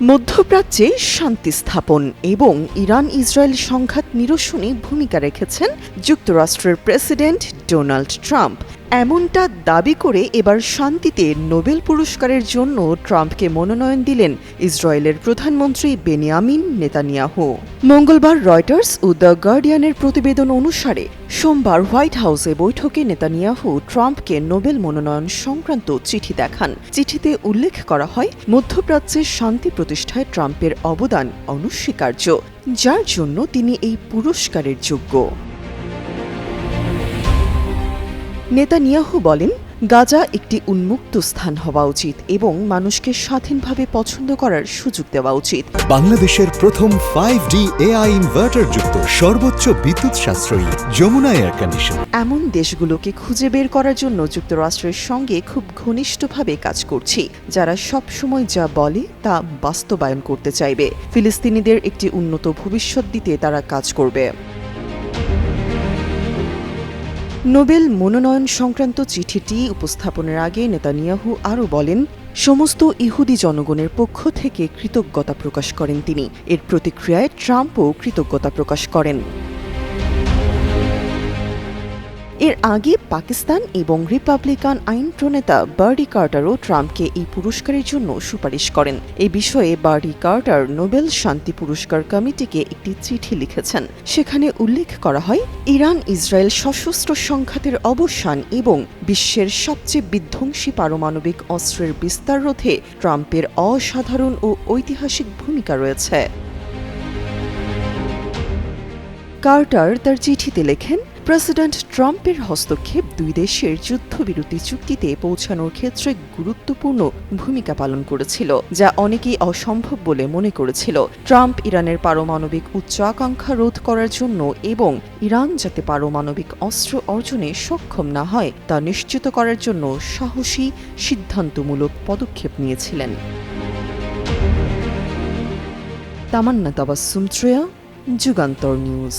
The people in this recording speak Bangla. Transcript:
মধ্যপ্রাচ্যে শান্তি স্থাপন এবং ইরান ইসরায়েল সংঘাত নিরসনে ভূমিকা রেখেছেন যুক্তরাষ্ট্রের প্রেসিডেন্ট ডোনাল্ড ট্রাম্প। এমনটা দাবি করে এবার শান্তিতে নোবেল পুরস্কারের জন্য ট্রাম্পকে মনোনয়ন দিলেন ইসরায়েলের প্রধানমন্ত্রী বেনিয়ামিন নেতানিয়াহু। মঙ্গলবার রয়টার্স ও দ্য গার্ডিয়ানের প্রতিবেদন অনুসারে সোমবার হোয়াইট হাউসে বৈঠকে নেতানিয়াহু ট্রাম্পকে নোবেল মনোনয়ন সংক্রান্ত চিঠি দেখান। চিঠিতে উল্লেখ করা হয়, মধ্যপ্রাচ্যের শান্তি প্রতিষ্ঠায় ট্রাম্পের অবদান অনস্বীকার্য, যার জন্য তিনি এই পুরস্কারের যোগ্য। নেতানিয়াহু বলেন, গাজা একটি উন্মুক্ত স্থান হওয়া উচিত এবং মানুষকে স্বাধীনভাবে পছন্দ করার সুযোগ দেওয়া উচিত। বাংলাদেশের প্রথম 5D AI ইনভার্টার যুক্ত সর্বোচ্চ বিদ্যুৎ সাশ্রয়ী যমুনা এয়ার কন্ডিশন। এমন দেশগুলোকে খুঁজে বের করার জন্য যুক্তরাষ্ট্রের সঙ্গে খুব ঘনিষ্ঠভাবে কাজ করছি, যারা সবসময় যা বলে তা বাস্তবায়ন করতে চাইবে। ফিলিস্তিনিদের একটি উন্নত ভবিষ্যৎ দিতে তারা কাজ করবে। নোবেল মনোনয়ন সংক্রান্ত চিঠিটি উপস্থাপনের আগে নেতানিয়াহু আরও বলেন, সমস্ত ইহুদি জনগণের পক্ষ থেকে কৃতজ্ঞতা প্রকাশ করেন তিনি। এর প্রতিক্রিয়ায় ট্রাম্পও কৃতজ্ঞতা প্রকাশ করেন। এর আগে পাকিস্তান এবং রিপাবলিকান আইন প্রণেতা বার্ডি কার্টারও ট্রাম্পকে এই পুরস্কারের জন্য সুপারিশ করেন। এই বিষয়ে বার্ডি কার্টার নোবেল শান্তি পুরস্কার কমিটিকে একটি চিঠি লিখেছেন। সেখানে উল্লেখ করা হয়, ইরান ইসরায়েল সশস্ত্র সংঘাতের অবসান এবং বিশ্বের সবচেয়ে বিধ্বংসী পারমাণবিক অস্ত্রের বিস্তার রোধে ট্রাম্পের অসাধারণ ও ঐতিহাসিক ভূমিকা রয়েছে। কার্টার তার চিঠিতে লেখেন, প্রেসিডেন্ট ট্রাম্পের হস্তক্ষেপ দুই দেশের যুদ্ধবিরতি চুক্তিতে পৌঁছানোর ক্ষেত্রে গুরুত্বপূর্ণ ভূমিকা পালন করেছিল, যা অনেকেই অসম্ভব বলে মনে করেছিল। ট্রাম্প ইরানের পারমাণবিক উচ্চ আকাঙ্ক্ষা রোধ করার জন্য এবং ইরান যাতে পারমাণবিক অস্ত্র অর্জনে সক্ষম না হয় তা নিশ্চিত করার জন্য সাহসী, সিদ্ধান্তমূলক পদক্ষেপ নিয়েছিলেন। তামান্না তাবাসসুম, যুগান্তর নিউজ।